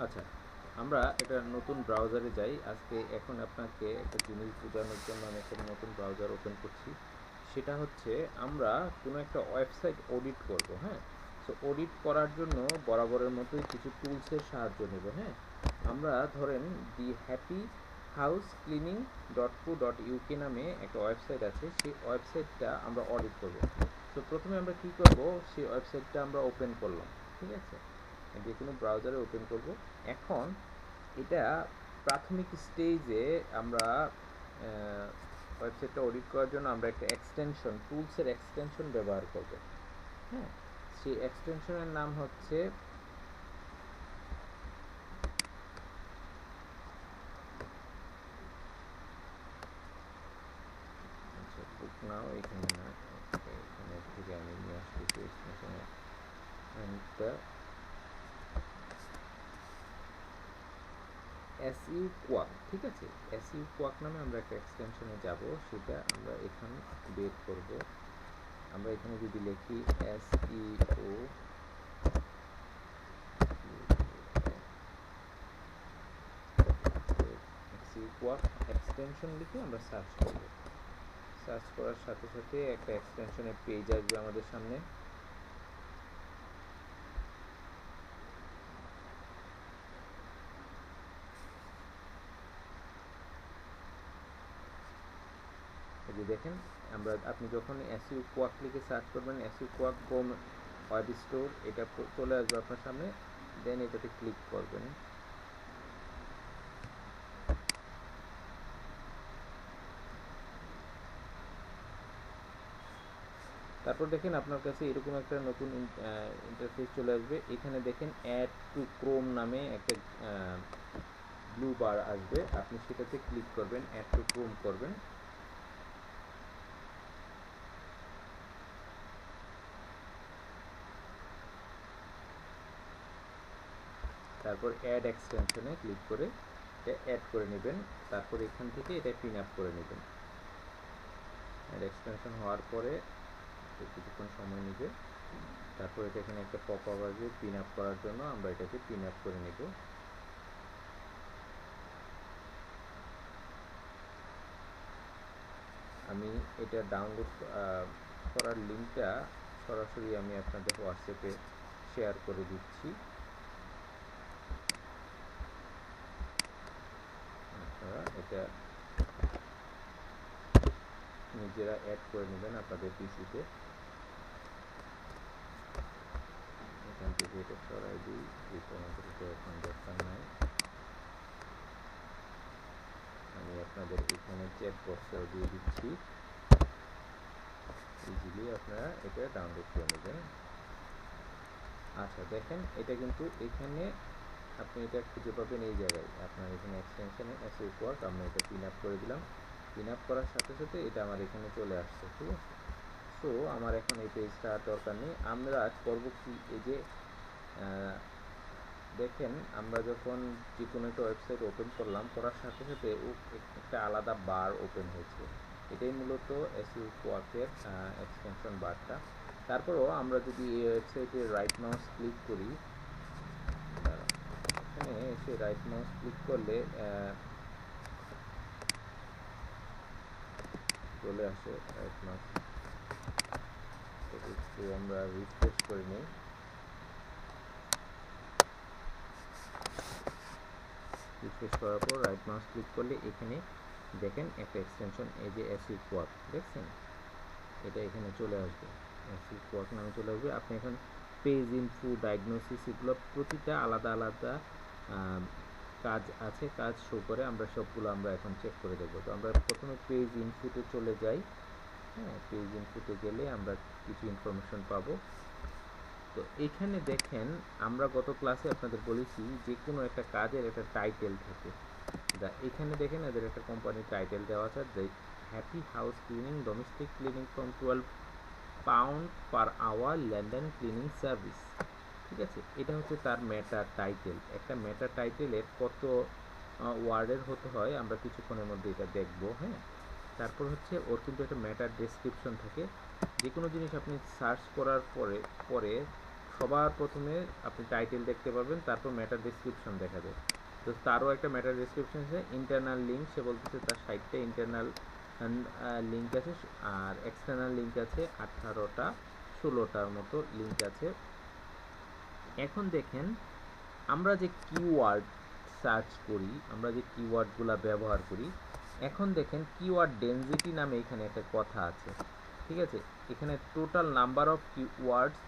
আচ্ছা, আমরা এটা নতুন ব্রাউজারে যাই। আজকে এখন আপনাকে একটা জিনিস বোঝানোর জন্য আমি একটা নতুন ব্রাউজার ওপেন করছি। সেটা হচ্ছে আমরা কোনো একটা ওয়েবসাইট অডিট করব, হ্যাঁ? সো অডিট করার জন্য বরাবরের মতোই কিছু টুলসের সাহায্য নেব, হ্যাঁ? আমরা ধরেন দি হ্যাপি হাউস ক্লিনিং .co.uk নামে একটা ওয়েবসাইট আছে, সেই ওয়েবসাইটটা আমরা অডিট করব। তো প্রথমে আমরা কি করব, সেই ওয়েবসাইটটা আমরা ওপেন করলাম, ঠিক আছে? যে কোনো ব্রাউজারে ওপেন করব। এখন এটা প্রাথমিক স্টেজে আমরা ওয়েবসাইটটা অডিট করার জন্য আমরা একটা এক্সটেনশন, টুলসের এক্সটেনশন ব্যবহার করব, হ্যাঁ? সেই এক্সটেনশনের নাম হচ্ছে বুক নাও, এখানে না, এখানে থেকে আমি নিয়ে আসতেছি এক্সটেনশনে এসইউ কোয়াক, ঠিক আছে? এসইউ কোয়াক নামে আমরা একটা এক্সটেনশনে যাব, সেটা আমরা এখানে বের করব। আমরা এখানে যদি লিখি এসইও কোয়াক এক্সটেনশন লিখে আমরা সার্চ করব। সার্চ করার সাথে সাথে একটা এক্সটেনশনের পেজ আসবে আমাদের সামনে। এই যে দেখেন, আপনি যখন এসইউ কোয়াক লিখে সার্চ করবেন, SU quack Chrome web store, এটা চলে আসবে আপনার সামনে। দেন এটাতে ক্লিক করবেন। তারপর দেখেন আপনার কাছে এরকম একটা নতুন ইন্টারফেস চলে আসবে। এখানে দেখেন অ্যাড টু ক্রোম নামে একটা ব্লু বার আসবে, আপনি সেটাতে ক্লিক করবেন, অ্যাড টু ক্রোম করবেন। তারপর অ্যাড এক্সটেনশনে ক্লিক করে এটা অ্যাড করে নেবেন। তারপর এখান থেকে এটা পিন আপ করে নেবেন। অ্যাড এক্সটেনশন হওয়ার পরে কিছুক্ষণ সময় নেবে। তারপর এটা এখানে একটা পপ আপ আসবে পিন আপ করার জন্য, আমরা এটাকে পিন আপ করে নেব। আমি এটা ডাউনলোড করার লিঙ্কটা সরাসরি আমি আপনাদের হোয়াটসঅ্যাপে শেয়ার করে দিচ্ছি। আপনারা এটা নিজেরা অ্যাড করে নেবেন আপনাদের পিসিতে। এখান থেকে এটা সরাই দিই, যেহেতু আমাদের এটা এখন দরকার নাই। আমি আপনাদের এখানে চ্যাট বক্সেও দিয়ে দিচ্ছি, ইজিলি আপনারা এটা ডাউনলোড করে নেবেন। আচ্ছা দেখেন, এটা কিন্তু এখানে আপনি এটা খুঁজে পাবেন এই জায়গায়, আপনার এখানে এক্সটেনশনে এসইউ কোয়াক, আমরা এটা পিন আপ করে দিলাম। পিন আপ করার সাথে সাথে এটা আমার এখানে চলে আসছে, ঠিক আছে? সো আমার এখন এই পেজটা আর দরকার নেই। আমরা করব কি, এই যে দেখেন আমরা যখন যে কোনো একটা ওয়েবসাইট ওপেন করলাম, করার সাথে সাথে একটা আলাদা বার ওপেন হয়েছে, এটাই মূলত এসইউ কোয়াকের এক্সটেনশন বারটা। তারপরও আমরা যদি এই ওয়েবসাইটে রাইট মাউস ক্লিক করি, এখানে এসে রাইট মাউস ক্লিক করলে চলে আসে রাইট মাউস, একটু আমরা রিফ্রেশ করে নিই। রিফ্রেশ করার পর রাইট মাউস ক্লিক করলে এখানে দেখেন একটা এক্সটেনশন, এই যে এসইউ কোয়াক দেখছেন, এটা এখানে চলে আসবে, এসইউ কোয়াক নামে চলে আসবে। আপনি এখন পেজ ইনফো, ডায়াগনোসিস, এগুলো প্রতিটা আলাদা আলাদা কাজ আছে, কাজ শো করে, আমরা সবগুলো আমরা এখন চেক করে দেখব। তো আমরা প্রথমে পেজ ইনফোতে চলে যাই। হ্যাঁ, পেজ ইনফোতে গেলে আমরা কিছু ইনফরমেশন পাবো। তো এখানে দেখেন, আমরা গত ক্লাসে আপনাদের বলেছি যে কোনো একটা কাজের একটা টাইটেল থাকে। এখানে দেখেন এদের একটা কোম্পানির টাইটেল দেওয়া আছে, the happy house cleaning domestic cleaning from £12 per hour London cleaning service, ঠিক আছে? এটা হচ্ছে তার মেটা টাইটেল। একটা মেটা টাইটেলের কত ওয়ার্ডের হতে হয় আমরা কিছুক্ষণের মধ্যে এটা দেখব, হ্যাঁ? তারপর হচ্ছে ওর কিন্তু একটা মেটা ডেসক্রিপশন থাকে। যে কোনো জিনিস আপনি সার্চ করার পরে সবার প্রথমে আপনি টাইটেল দেখতে পাবেন, তারপর ম্যাটার ডেসক্রিপশন দেখা যায়। তো তারও একটা ম্যাটার ডেসক্রিপশন আছে, ইন্টারনাল লিঙ্ক, সে বলতেছে তার 60টা ইন্টারনাল লিঙ্ক আছে, আর এক্সটার্নাল লিঙ্ক আছে 18টা 16টার মতো লিঙ্ক আছে। এখন দেখেন আমরা যে কিওয়ার্ড সার্চ করি, আমরা যে কিওয়ার্ডগুলো ব্যবহার করি, এখন দেখেন কিওয়ার্ড ডেনসিটি নামে এখানে একটা কথা আছে, ঠিক আছে। এখানে টোটাল নাম্বার অফ কিওয়ার্ডস,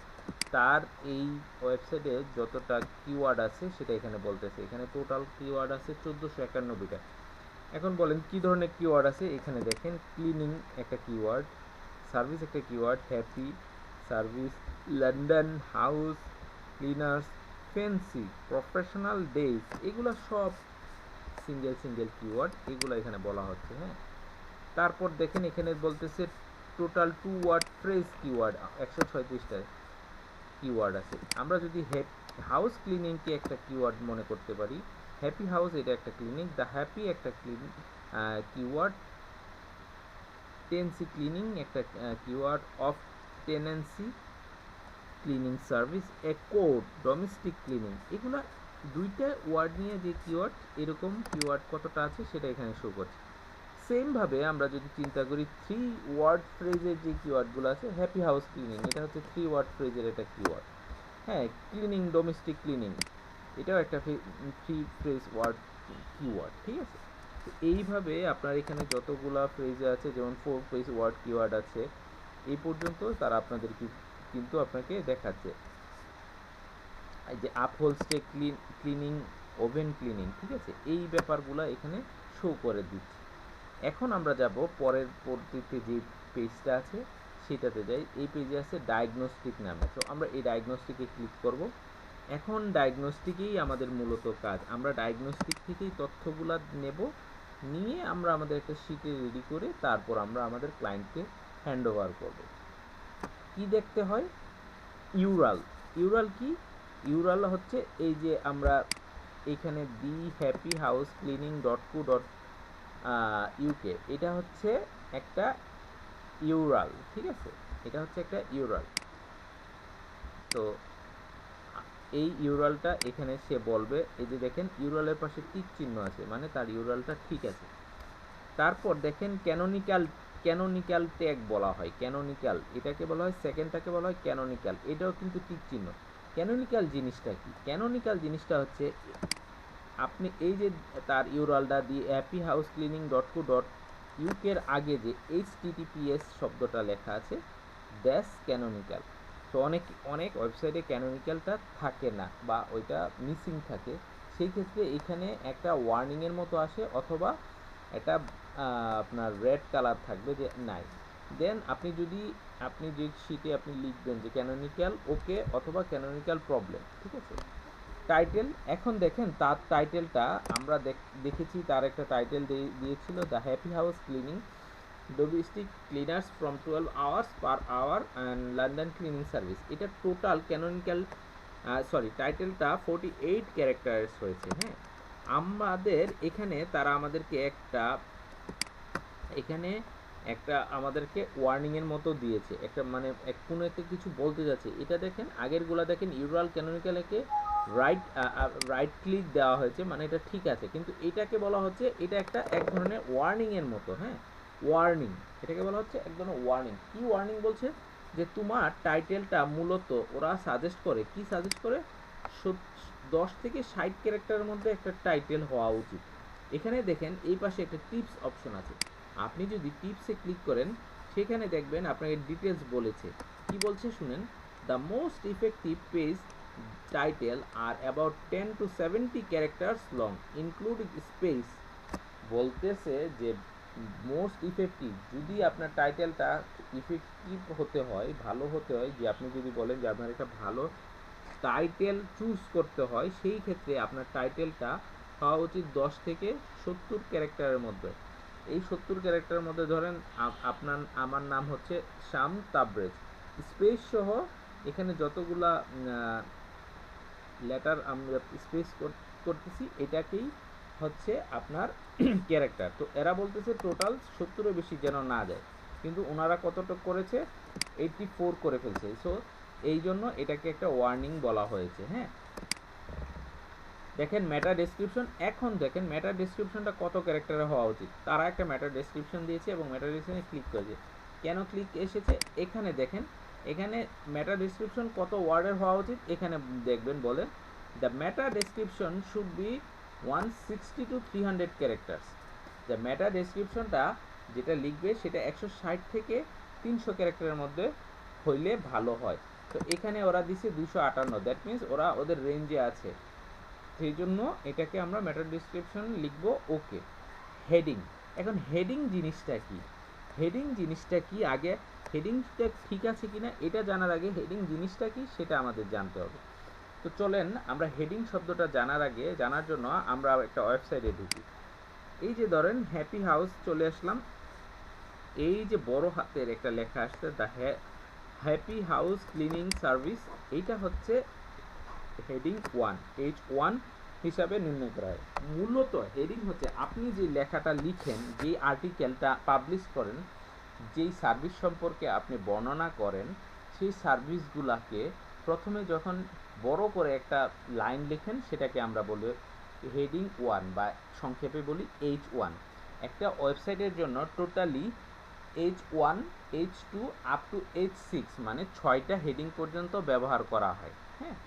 তার এই ওয়েবসাইটে যতটা কিওয়ার্ড আছে সেটা এখানে বলতেছে। এখানে টোটাল কিওয়ার্ড আছে 1491টা। এখন বলেন কি ধরনের কিওয়ার্ড আছে, এখানে দেখেন ক্লিনিং একটা কিওয়ার্ড, সার্ভিস একটা keyword, happy, service, London, house, cleaners, fancy, professional days, এগুলো সব সিঙ্গেল কিওয়ার্ড, এগুলো এখানে বলা হচ্ছে। হ্যাঁ, তারপর দেখেন এখানে বলতেছে টোটাল 2 ওয়ার্ড ফ্রেজ কিওয়ার্ড 136টা কিওয়ার্ড আছে। আমরা যদি হাউস ক্লিনিংকে একটা কিওয়ার্ড মনে করতে পারি, হ্যাপি হাউস এটা একটা ক্লিনিং, দ্য হ্যাপি একটা কিওয়ার্ড, টেন্সি ক্লিনিং একটা keyword, of tenancy cleaning service, A code, domestic cleaning, এগুলো দুইটা ওয়ার্ড নিয়ে যে কিওয়ার্ড, এরকম কিওয়ার্ড কতটা আছে সেটা এখানে শো করছে। সেমভাবে আমরা যদি চিন্তা করি 3 ওয়ার্ড ফ্রেজের যে কিওয়ার্ডগুলো আছে, হ্যাপি হাউস ক্লিনিং এটা হচ্ছে 3 ওয়ার্ড ফ্রেজের একটা কিওয়ার্ড। হ্যাঁ, ক্লিনিং, ডোমেস্টিক ক্লিনিং এটাও একটা 3 ফ্রেজ ওয়ার্ড কিওয়ার্ড, ঠিক আছে। তো এইভাবে আপনার এখানে যতগুলা ফ্রেজে আছে, যেমন 4 ফ্রেজ ওয়ার্ড কিওয়ার্ড আছে, এই পর্যন্ত তারা আপনাদের কিন্তু আপনাকে দেখাচ্ছে। এই যে আপহোলস্টে ক্লিনিং, ওভেন ক্লিনিং, ঠিক আছে, এই ব্যাপারগুলো এখানে শো করে দিচ্ছে। এখন আমরা যাব পরের পদ্ধতিতে যে পেজটা আছে সেটাতে যাই। এই পেজে আছে ডায়াগনস্টিক নামে, তো আমরা এই ডায়াগনস্টিকে ক্লিক করব। এখন ডায়াগনস্টিকেই আমাদের মূলত কাজ, আমরা ডায়াগনস্টিক থেকেই তথ্যগুলো নেব, নিয়ে আমরা আমাদের একটা শিটে রেডি করে তারপর আমরা আমাদের ক্লায়েন্টকে হ্যান্ড ওভার করব। কি দেখতে হয়? ইউরাল। ইউরাল কি? ইউরাল হচ্ছে এই যে আমরা এখানে the happy house cleaning .co .uk, এটা হচ্ছে একটা ইউরাল, ঠিক আছে, এটা হচ্ছে একটা ইউরাল। তো এই ইউরালটা এখানে সে বলবে, এই যে দেখেন ইউরালের পাশে টিক চিহ্ন আছে, মানে তার ইউরালটা ঠিক আছে। তারপর দেখেন ক্যানোনিক্যাল ট্যাগ বলা হয়, ক্যানোনিক্যাল এটাকে বলা হয়, সেকেন্ডটাকে বলা হয় ক্যানোনিক্যাল, এটাও কিন্তু টিক চিহ্ন। ক্যানোনিক্যাল জিনিসটা কি? ক্যানোনিক্যাল জিনিসটা হচ্ছে আপনি এই যে তার ইউরালটা দিয়ে হ্যাপি হাউস ক্লিনিং .co.uk এর আগে যে HTTPS শব্দটা লেখা আছে, দ্যাটস ক্যানোনিক্যাল। তো অনেক ওয়েবসাইটে ক্যানোনিক্যালটা থাকে না বা ওইটা মিসিং থাকে, সেই ক্ষেত্রে এখানে একটা ওয়ার্নিংয়ের মতো আসে, অথবা একটা আপনার রেড কালার থাকবে যে নাই। দেন আপনি যে শিটে আপনি লিখবেন যে ক্যানোনিক্যাল ওকে অথবা ক্যানোনিক্যাল প্রবলেম, ঠিক আছে। টাইটেল, এখন দেখেন তার টাইটেলটা আমরা দেখেছি, তার একটা টাইটেল দিয়েছিল the happy house cleaning domestic cleaners from 12 hours per hour and London cleaning service. এটা টোটাল ক্যানোনিক্যাল টাইটেলটা 48 ক্যারেক্টার্স হয়েছে। হ্যাঁ, আমাদের এখানে তারা আমাদেরকে আমাদেরকে ওয়ার্নিংয়ের মতো দিয়েছে, একটা মানে কোনো একটা কিছু বলতে যাচ্ছে। এটা দেখেন আগেরগুলা দেখেন ইউরাল ক্যানোনিক্যালকে রাইট ক্লিক দেওয়া হয়েছে, মানে এটা ঠিক আছে, কিন্তু এটাকে বলা হচ্ছে এটা এক ধরনের ওয়ার্নিংয়ের মতো। হ্যাঁ, ওয়ার্নিং, এটাকে বলা হচ্ছে এক ধরনের ওয়ার্নিং। কি ওয়ার্নিং বলছে? যে তোমার টাইটেলটা মূলত ওরা সাজেস্ট করে, কি সাজেস্ট করে, 10 থেকে 60 ক্যারেক্টারের মধ্যে একটা টাইটেল হওয়া উচিত। এখানে দেখেন এই পাশে একটা টিপস অপশন আছে, আপনি যদি টিপসে ক্লিক করেন সেখানে দেখবেন আপনাকে ডিটেলস বলেছে। কি বলছে শুনেন, the most effective page title are about 10 to 70 characters long including space. বলতেছে যে মোস্ট ইফেক্টিভ, যদি আপনার টাইটেলটা ইফেক্টিভ হতে হয়, ভালো হতে হয়, যে আপনি যদি বলেন যে আপনার একটা ভালো টাইটেল চুজ করতে হয়, সেই ক্ষেত্রে আপনার টাইটেলটা হওয়া উচিত 10 থেকে 70 ক্যারেক্টারের মধ্যে। এই 70 ক্যারেক্টারের মধ্যে ধরেন আমার নাম হচ্ছে শাম তাবরেজ, স্পেস সহ এখানে যতগুলা লেটার আমরা স্পেস করতেছি এটাকেই হচ্ছে আপনার ক্যারেক্টার। তো এরা বলতেছে টোটাল 70-এর বেশি যেন না যায়, কিন্তু ওনারা কতটুকু করেছে, 84 করে ফেলছে। সো এই জন্য এটাকে একটা ওয়ার্নিং বলা হয়েছে। হ্যাঁ, দেখেন মেটা ডেসক্রিপশন, এখন দেখেন মেটা ডেসক্রিপশনটা কত ক্যারেক্টারে হওয়া উচিত। তারা একটা মেটা ডেসক্রিপশন দিয়েছে এবং মেটা ডেসক্রিপশনে ক্লিক করেছে। কেন ক্লিক এসেছে এখানে দেখেন, এখানে মেটা ডেসক্রিপশন কত ওয়ার্ডের হওয়া উচিত এখানে দেখবেন বলে the meta description should be 160 to 300 characters. The meta ডেসক্রিপশনটা যেটা লিখবে সেটা 160 থেকে 300 ক্যারেক্টারের মধ্যে হইলে ভালো হয়। তো এখানে ওরা দিছে 258, দ্যাট মিনস ওরা ওদের রেঞ্জে আছে, সেই জন্য এটাকে আমরা মেটা ডেসক্রিপশন লিখবো। ওকে, হেডিং, এখন হেডিং জিনিসটা কি, হেডিং জিনিসটা কি আগে হেডিংটা ঠিক আছে কিনা এটা জানার আগে হেডিং জিনিসটা কি সেটা আমাদের জানতে হবে। তো চলেন আমরা হেডিং শব্দটা জানার আগে, জানার জন্য আমরা একটা ওয়েবসাইটে ঢুকি। এই যে ধরেন হ্যাপি হাউস চলে আসলাম, এই যে বড় হাতের একটা লেখা আসছে the happy house cleaning service, এইটা হচ্ছে হেডিং 1, H1 হিসাবে নির্ণয় করা হয়। মূলত হেডিং হচ্ছে আপনি যে লেখাটা লিখেন, যে আর্টিকেলটা পাবলিশ করেন, যেই সার্ভিস সম্পর্কে আপনি বর্ণনা করেন, সেই সার্ভিসগুলোকে প্রথমে যখন বড় করে একটা লাইন লেখেন সেটাকে আমরা বলি হেডিং 1 বা সংক্ষেপে বলি H1। একটা ওয়েবসাইটের জন্য totally H1, H2 up to H6 মানে 6টা হেডিং পর্যন্ত ব্যবহার করা হয়। হ্যাঁ,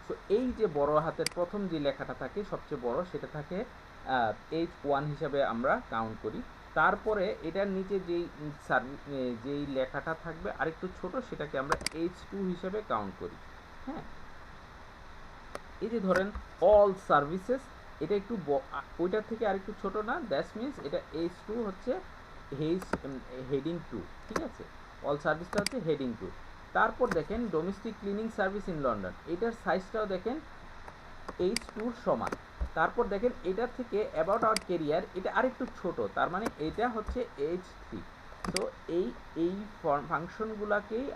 তো এই যে বড় হাতের প্রথম যে লেখাটা থাকে সবচেয়ে বড়, সেটা থাকে H1 হিসাবে আমরা কাউন্ট করি। তারপরে এটার নিচে যেই লেখাটা থাকবে আরেকটু ছোট সেটাকে আমরা H2 হিসাবে কাউন্ট করি। হ্যাঁ, এই যে ধরেন অল সার্ভিসেস, এটা একটু ওইটার থেকে আরেকটু ছোট না, দ্যাটস মিনস এটা H2 হচ্ছে হেডিং 2, ঠিক আছে, অল সার্ভিসটা হচ্ছে হেডিং 2। তারপর দেখেন domestic cleaning service in London, এটার সাইজটাও দেখেন H2 সমান। তারপর দেখেন এটার থেকে অ্যাবাউট আওয়ার কেরিয়ার, এটা আরেকটু ছোট, তার মানে এটা হচ্ছে H3। তো এই ফাংশনগুলোকেই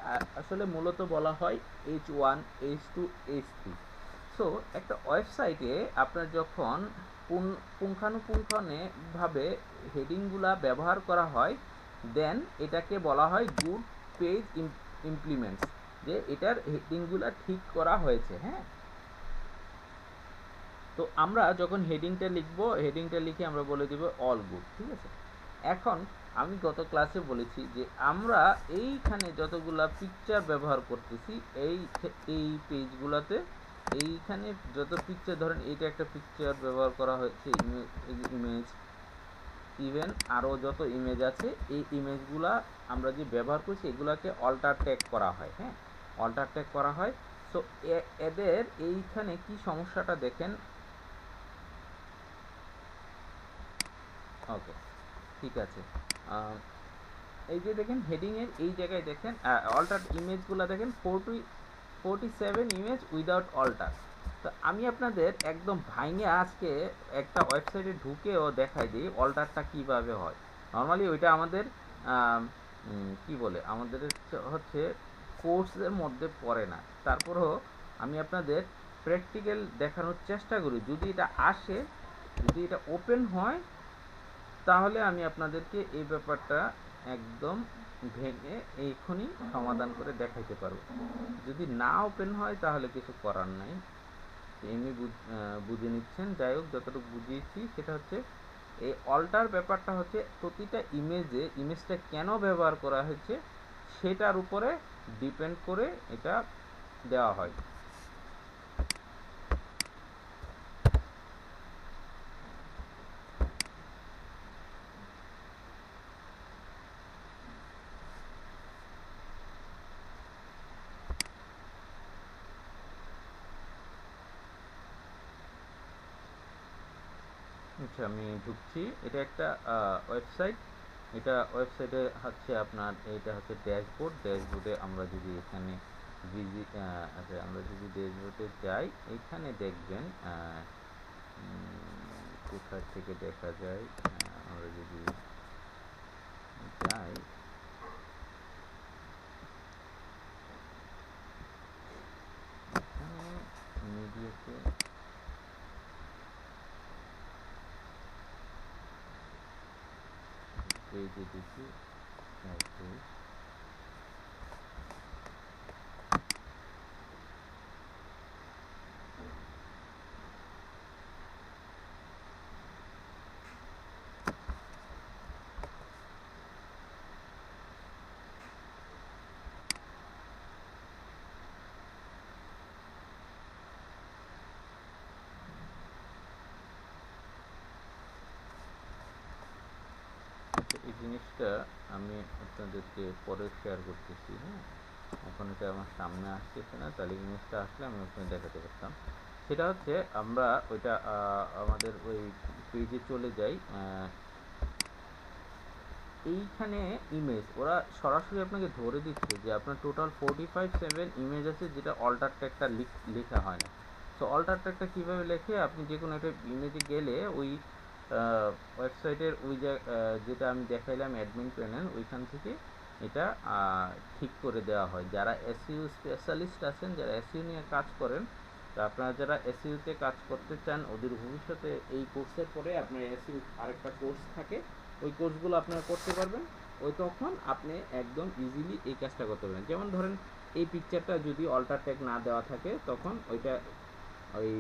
আসলে মূলত বলা হয় H1, H2, H3। সো একটা ওয়েবসাইটে আপনার যখন পুঙ্খানুপুঙ্খভাবে হেডিংগুলা ব্যবহার করা হয়, দেন এটাকে বলা হয় গুড পেজ ইমপ্লিমেন্টস, যে এটার হেডিংগুলা ঠিক করা হয়েছে। হ্যাঁ, তো আমরা যখন হেডিংটা লিখবো, হেডিংটা লিখে আমরা বলে দিব অল গুড, ঠিক আছে। এখন আমি গত ক্লাসে বলেছি যে আমরা এইখানে যতগুলা পিকচার ব্যবহার করতেছি এই পেজগুলোতে, এইখানে যত পিকচার, ধরেন এইটা একটা পিকচার ব্যবহার করা হয়েছে, ইমেজ, ইভেন আরও যত ইমেজ আছে এই ইমেজগুলা আমরা যে ব্যবহার করছি এগুলাকে অল্টার ট্যাগ করা হয়। হ্যাঁ, অল্টার ট্যাগ করা হয়। সো এদের এইখানে কি সমস্যাটা দেখেন। ওকে, ঠিক আছে। এই যে দেখেন হেডিংয়ের এই জায়গায় দেখেন অল্টার ইমেজগুলো দেখেন 47 ইমেজ উইদাউট অল্টার। তো আমি আপনাদের একদম ভাঙে আজকে একটা ওয়েবসাইটে ঢুকেও দেখাই দিই অল্টারটা কিভাবে হয়। নর্মালি ওইটা আমাদের কি বলে, আমাদের হচ্ছে কোর্সের মধ্যে পড়ে না, তারপরেও আমি আপনাদের প্র্যাকটিক্যাল দেখানোর চেষ্টা করি। যদি এটা আসে, যদি এটা ওপেন হয়, তাহলে আমি আপনাদেরকে এই ব্যাপারটা একদম ভেঙে এখনই সমাধান করে দেখাইতে পারবো। যদি না ওপেন হয় তাহলে কিছু করার নাই, এমনি বুঝে নিচ্ছেন। যাই হোক, যতটুকু বুঝিয়েছি সেটা হচ্ছে এই অল্টার ব্যাপারটা হচ্ছে প্রতিটা ইমেজটা কেন ব্যবহার করা হয়েছে সেটার উপরে ডিপেন্ড করে এটা দেওয়া হয়। আচ্ছা, আমি ঢুকছি। এটা একটা ওয়েবসাইট, এটা ওয়েবসাইটে হচ্ছে আপনার, এটা হচ্ছে ড্যাশবোর্ডে আমরা যদি এখানে আচ্ছা, আমরা যদি ড্যাশবোর্ডে যাই, এখানে দেখবেন কোথায় থেকে দেখা যায়, আমরা যদি যাই, এখানে মিডিয়াতে পেজে দেখি, এই জিনিসটা আমি আপনাদেরকে পরে শেয়ার করতেছি। হ্যাঁ, এখন এটা আমার সামনে আসতেছে না, তাহলে জিনিসটা আসলে আমি আপনাকে দেখাতে পারতাম। সেটা হচ্ছে আমরা ওইটা আমাদের ওই পেজে চলে যাই। এইখানে ইমেজ ওরা সরাসরি আপনাকে ধরে দিচ্ছে যে আপনার টোটাল 45-7 ইমেজ আছে, যেটা অল্টার ট্যাগটা লেখা হয় না। সো অল্টার ট্যাগটা কীভাবে লেখে, আপনি যে কোনো একটা ইমেজে গেলে ওই ওয়েবসাইটের ওই যেটা আমি দেখাইলাম অ্যাডমিন প্যানেল, ওইখান থেকে এটা ঠিক করে দেওয়া হয়। যারা এসইউ স্পেশালিস্ট আছেন, যারা এসইউ নিয়ে কাজ করেন, তো আপনারা যারা এসইউতে কাজ করতে চান, ওদের ভবিষ্যতে এই কোর্সের পরে আপনার এসইউ আরেকটা কোর্স থাকে, ওই কোর্সগুলো আপনারা করতে পারবেন। ওই তখন আপনি একদম ইজিলি এই কাজটা করতে পারবেন। যেমন ধরেন এই পিকচারটা যদি অল্টার ট্যাগ না দেওয়া থাকে, তখন ওইটা ওই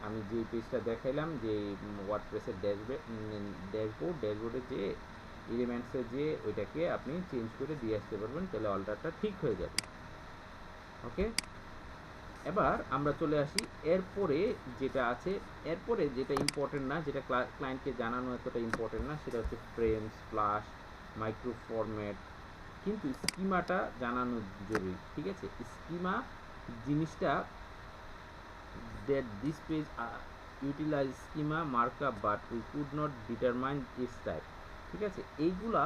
আমি যে পেজটা দেখাইলাম যে ওয়ার্ডপ্রেসের ড্যাশবোর্ডে যে এলিমেন্টসে যে ওইটাকে আপনি চেঞ্জ করে দিয়ে আসতে পারবেন, তাহলে অল্টারটা ঠিক হয়ে যাবে। ওকে, এবার আমরা চলে আসি এরপরে যেটা আছে। এরপরে যেটা ইম্পর্টেন্ট না, যেটা ক্লায়েন্টকে জানানো এতটা ইম্পর্টেন্ট না, সেটা হচ্ছে ফ্রেম, স্প্লাশ, মাইক্রো ফরম্যাট, কিন্তু স্কিমাটা জানানো জরুরি। ঠিক আছে, স্কিমা জিনিসটা that this page utilize schema markup but we could not determine its type। ঠিক আছে, এইগুলা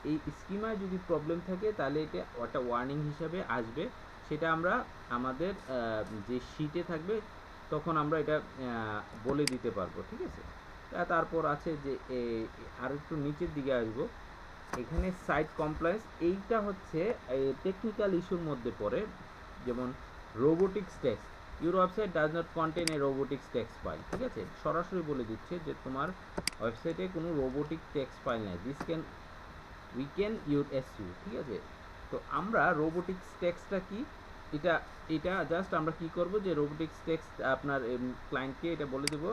এই স্কিমায় যদি প্রবলেম থাকে তাহলে এটা একটা ওয়ার্নিং হিসাবে আসবে, সেটা আমরা আমাদের যে শিটে থাকবে তখন আমরা এটা বলে দিতে পারবো। ঠিক আছে, তারপর আছে যে আর একটু নিচের দিকে আসবো, এখানে সাইট কমপ্লায়েন্স, এইটা হচ্ছে টেকনিক্যাল ইস্যুর মধ্যে পড়ে। যেমন robotics text, your website does not contain a robotics text file. ঠিক আছে, সরাসরি বলে দিচ্ছে যে তোমার ওয়েবসাইটে কোনো রোবোটিক টেক্সট ফাইল নাই, this can weaken your SU. ঠিক আছে, তো আমরা রোবোটিক্স টেক্সটটা কি, এটা এটা জাস্ট আমরা কি করব, যে রোবোটিক্স টেক্সট আপনার ক্লায়েন্টকে এটা বলে দেব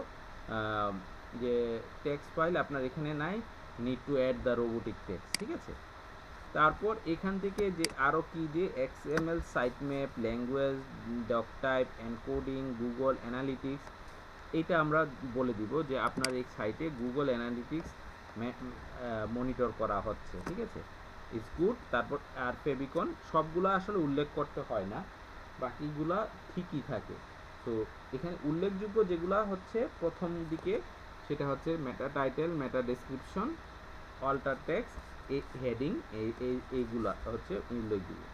যে টেক্সট ফাইল আপনার এখানে নাই, need to add the robotic text. ঠিক আছে, তারপর এখান থেকে যে আরও কি, যে XML, sitemap, language, doc type, encoding, Google Analytics, এটা আমরা বলে দিব যে আপনার এই সাইটে গুগল অ্যানালিটিক্স মনিটর করা হচ্ছে। ঠিক আছে, ইটস গুড। তারপর আর ফেবিকন, সবগুলো আসলে উল্লেখ করতে হয় না, বাকিগুলা ঠিকই থাকে। তো এখানে উল্লেখযোগ্য যেগুলা হচ্ছে প্রথম দিকে, সেটা হচ্ছে meta title, meta description, alter text, heading, এইগুলা হচ্ছে উল্লেখযোগ্য।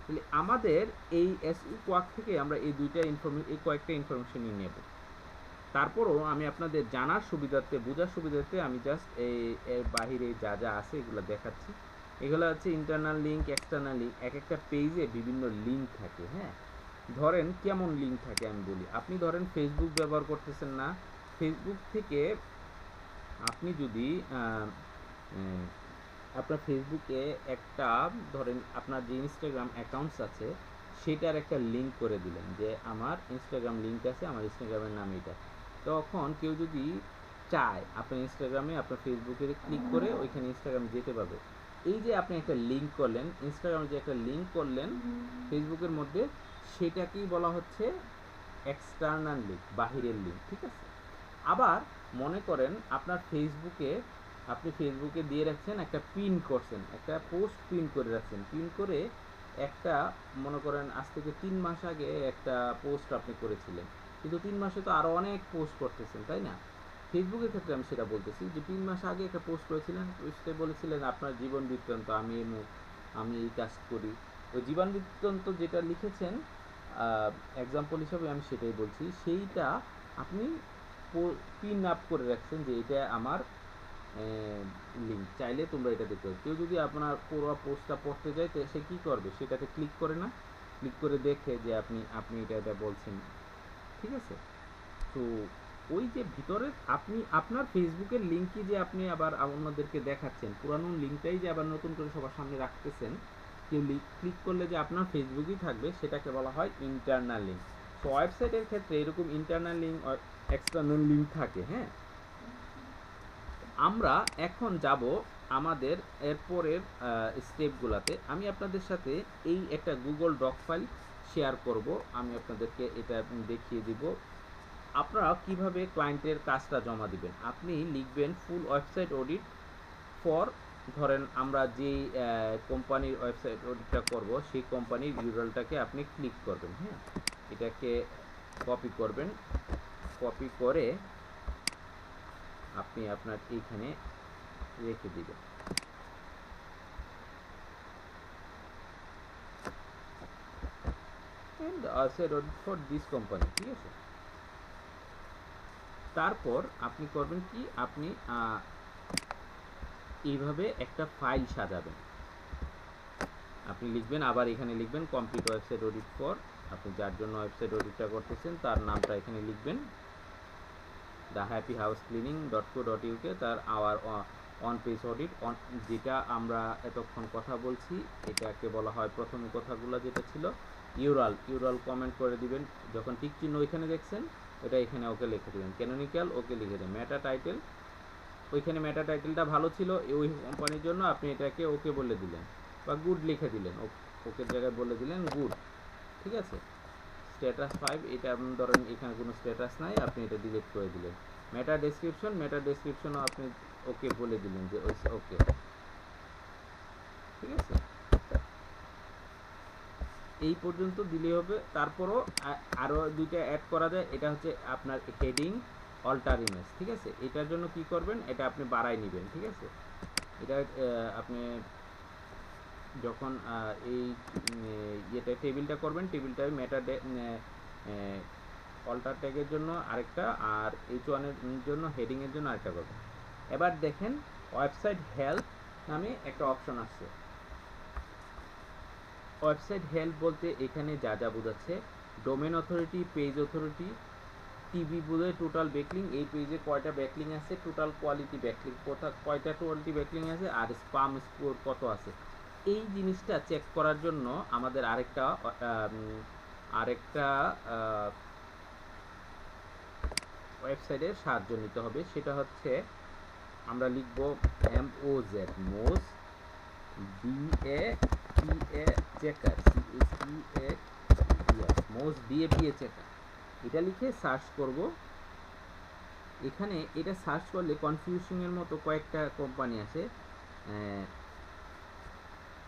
তাহলে আমাদের এই এসইউ কোয়াক থেকে আমরা এই কয়েকটা ইনফরমেশন নিয়ে নেব। তারপরও আমি আপনাদের জানার সুবিধার্থে, বোঝার সুবিধার্থে আমি জাস্ট এর বাহিরে যা যা আছে এগুলো দেখাচ্ছি। এগুলো হচ্ছে ইন্টারনাল লিঙ্ক, এক্সটার্নাল লিঙ্ক। এক একটা পেজে বিভিন্ন লিঙ্ক থাকে। হ্যাঁ, ধরেন কেমন লিঙ্ক থাকে আমি বলি। আপনি ধরেন ফেসবুক ব্যবহার করতেছেন না, ফেসবুক থেকে আপনি যদি আপনার ফেসবুকে একটা, ধরেন আপনার যে ইনস্টাগ্রাম অ্যাকাউন্টস আছে সেটার একটা লিঙ্ক করে দিলেন, যে আমার ইনস্টাগ্রাম লিঙ্ক আছে, আমার ইনস্টাগ্রামের নাম এটা। তখন কেউ যদি চায় আপনার ইনস্টাগ্রামে, আপনার ফেসবুকে ক্লিক করে ওইখানে ইনস্টাগ্রাম যেতে পারবে। এই যে আপনি একটা লিঙ্ক করলেন, ইনস্টাগ্রামে যে একটা লিঙ্ক করলেন ফেসবুকের মধ্যে, সেটাকেই বলা হচ্ছে এক্সটার্নাল লিঙ্ক, বাহিরের লিঙ্ক। ঠিক আছে, আবার মনে করেন আপনার আপনি ফেসবুকে দিয়ে রাখছেন, একটা পিন করছেন, একটা পোস্ট পিন করে রাখছেন, পিন করে একটা, মনে করেন আজ থেকে 3 মাস আগে একটা পোস্ট আপনি করেছিলেন, কিন্তু 3 মাসে তো আরও অনেক পোস্ট করতেছেন, তাই না? ফেসবুকের ক্ষেত্রে আমি সেটা বলতেছি যে 3 মাস আগে একটা পোস্ট করেছিলেন, পোস্টে বলেছিলেন আপনার জীবন বৃত্তান্ত, আমি এই কাজ করি। ওই জীবন বৃত্তান্ত যেটা লিখেছেন, এক্সাম্পল হিসাবে আমি সেটাই বলছি, সেইটা আপনি পিন আপ করে রাখছেন যে এটা আমার লিঙ্ক, চাইলে তোমরা এটা দেখতে পারো। কেউ যদি আপনার পুরো পোস্টটা পড়তে যায়, তো সে কী করবে, সেটাতে ক্লিক করে না, ক্লিক করে দেখে যে আপনি এটা বলছেন। ঠিক আছে, তো ওই যে ভিতরে আপনি আপনার ফেসবুকের লিঙ্কই যে আপনি আবার অন্যদেরকে দেখাচ্ছেন, পুরানো লিঙ্কটাই যে আবার নতুন করে সবার সামনে রাখতেছেন, কেউ ক্লিক করলে যে আপনার ফেসবুকই থাকবে, সেটাকে বলা হয় ইন্টারনাল লিঙ্ক। তো ওয়েবসাইটের ক্ষেত্রে এরকম ইন্টারনাল লিঙ্ক, এক্সটার্নাল লিঙ্ক থাকে। হ্যাঁ, আমরা এখন যাব আমাদের এরপরের স্টেপগুলোতে। আমি আপনাদের সাথে এই একটা গুগল ডক ফাইল শেয়ার করব, আমি আপনাদেরকে এটা দেখিয়ে দিব আপনারা কিভাবে ক্লায়েন্টের কাজটা জমা দিবেন। আপনি লিখবেন ফুল ওয়েবসাইট অডিট ফর ধরেন আমরা যেই কোম্পানির ওয়েবসাইট অডিটটা করব সেই কোম্পানির ইউআরএলটাকে আপনি ক্লিক করবেন। হ্যাঁ, এটাকে কপি করবেন, কপি করে আপনি আপনার এইখানে রেখে দিবেন। and said audit for this company, ঠিক আছে। তারপর আপনি করবেন কি, আপনি এইভাবে একটা ফাইল সাজাবেন। আপনি লিখবেন, আবার এখানে লিখবেন কমপ্লিট ওয়েবসাইট অডিট ফর, আপনি যার জন্য ওয়েবসাইট অডিটটা করতেছেন তার নামটা এখানে লিখবেন, the happy house cleaning .co.uk, তার আওয়ার অন পেজ অডিট, যেটা আমরা এতক্ষণ কথা বলছি এটাকে বলা হয় প্রথম কথাগুলো যেটা ছিল ইউরাল কমেন্ট করে দিবেন, যখন টিক চিহ্ন ওইখানে দেখছেন এটা এখানে ওকে লিখে দেবেন, ক্যানোনিক্যাল ওকে লিখে দেবেন, মেটা টাইটেল ওইখানে মেটা টাইটেলটা ভালো ছিল ওই কোম্পানির জন্য আপনি এটাকে ওকে বলে দিলেন বা গুড লিখে দিলেন, ওকে জায়গায় বলে দিলেন গুড, ঠিক আছে। স্ট্যাটাস 5, এটা আপনি ধরেন এখানে কোনো স্ট্যাটাস নাই, আপনি এটা ডিলিট করে দিলেন। মেটা ডেসক্রিপশনও আপনি ওকে বলে দিলেন যে ওকে, ঠিক আছে। এই পর্যন্ত দিলে হবে। তারপরও আরও দুইটা অ্যাড করা যায়, এটা হচ্ছে আপনার হেডিং অল্টার ইমেজ, ঠিক আছে। এটার জন্য কি করবেন, এটা আপনি বাড়াই নেবেন, ঠিক আছে। এটা আপনি যখন এই ইয়েটা টেবিলটা করবেন, টেবিলটায় মেটা অল্টার ট্যাগের জন্য আরেকটা, আর H1 এর জন্য হেডিংয়ের জন্য আরেকটা করবেন। এবার দেখেন ওয়েবসাইট হেল্প নামে একটা অপশন আছে। ওয়েবসাইট হেল্প বলতে এখানে যা যা বোঝাচ্ছে, domain authority, page authority, TV বোঝায় টোটাল ব্যাকলিং, এই পেজে কয়টা ব্যাকলিং আছে, টোটাল কোয়ালিটি ব্যাকলিং কয়টা কোয়ালিটি ব্যাকলিং আছে, আর স্পাম স্কোর কত আছে। এই জিনিসটা চেক করার জন্য আমাদের আরেকটা ওয়েবসাইটের সাহায্য নিতে হবে, সেটা হচ্ছে আমরা লিখব MOZ Moz DAPA checker, Moz DAPA checker, এটা লিখে সার্চ করব। এখানে এটা সার্চ করলে কনফিউশনের মতো কয়েকটা কোম্পানি আছে,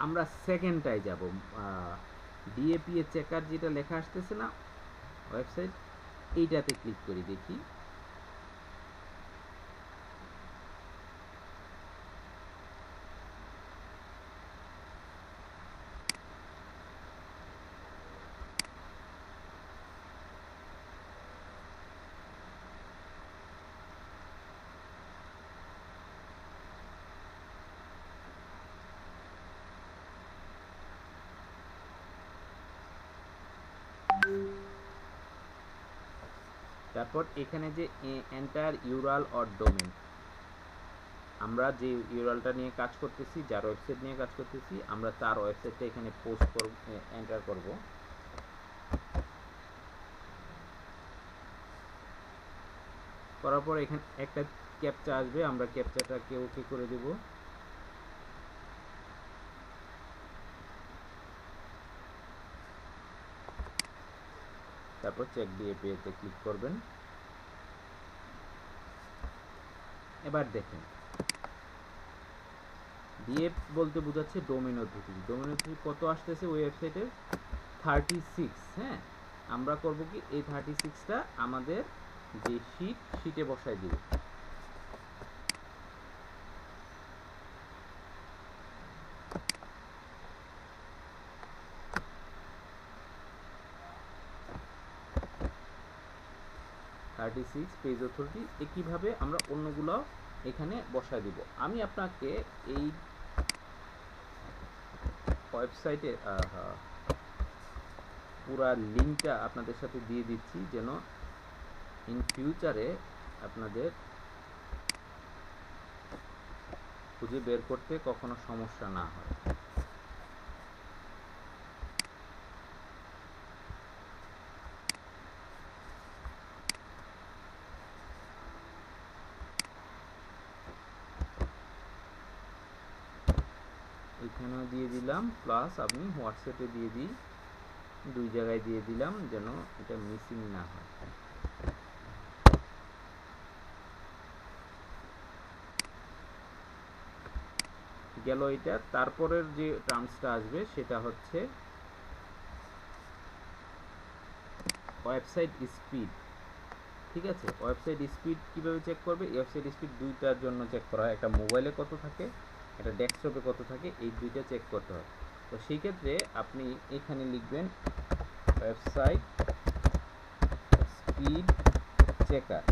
আমরা সেকেন্ডটায় যাব, DAPA চেকার যেটা লেখা আসতেছে না ওয়েবসাইট, এইটাতে ক্লিক করি দেখি। তারপর এখানে যে এন্টার ইউরাল অর ডোমেন, আমরা যে ইউরালটা নিয়ে কাজ করতেছি, যার ওয়েবসাইট নিয়ে কাজ করতেছি, আমরা তার ওয়েবসাইটটা এখানে পোস্ট করব, এন্টার করব। করার পর এখানে একটা ক্যাপচা আসবে, আমরা ক্যাপচাটাকে ওকে করে দেব। তারপর চেক DAPA-তে ক্লিক করবেন। এবার দেখেন DAP বলতে বোঝাচ্ছে ডোমেন অথরিটি, ডোমেন অথরিটি কত আসতেছে ওই ওয়েবসাইটের 36। হ্যাঁ, আমরা করব কি, এই 36টা আমাদের যে শিটে বসাই দিব। পেজ অথরিটি, একইভাবে আমরা অন্যগুলো এখানে বসাই দিব। আমি আপনাকে এই ওয়েবসাইটে পুরা লিঙ্কটা আপনাদের সাথে দিয়ে দিচ্ছি, যেন ইন ফিউচারে আপনাদের খুঁজে বের করতে কখনো সমস্যা না হয়। এখানেও দিয়ে দিলাম, প্লাস আপনি হোয়াটসঅ্যাপে দিয়ে দিই, দুই জায়গায় দিয়ে দিলাম যেন এটা মিসিং না হয়। গেল এটা। তারপরের যে টার্মসটা আসবে সেটা হচ্ছে ওয়েবসাইট স্পিড। ঠিক আছে, ওয়েবসাইট স্পিড কীভাবে চেক করবে? ওয়েবসাইট স্পিড দুইটার জন্য চেক করা হয়, একটা মোবাইলে কত থাকে, একটা ডেস্কটপে কত থাকে, এই দুইটা চেক করতে হয়। তো সেই ক্ষেত্রে আপনি এখানে লিখবেন ওয়েবসাইট স্পিড চেকার,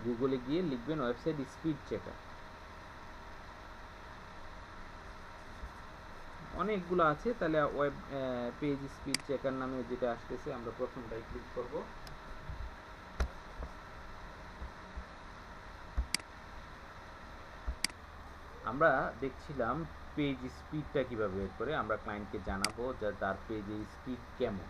গুগলে গিয়ে লিখবেন ওয়েবসাইট স্পিড চেকার। অনেকগুলো আছে, তাহলে ওয়েব পেজ স্পিড চেকার নামে যেটা আসতেছে আমরা প্রথমটাই ক্লিক করব। আমরা দেখছিলাম পেজ স্পিডটা কীভাবে বের করে আমরা ক্লায়েন্টকে জানাবো যে তার পেজের স্পিড কেমন।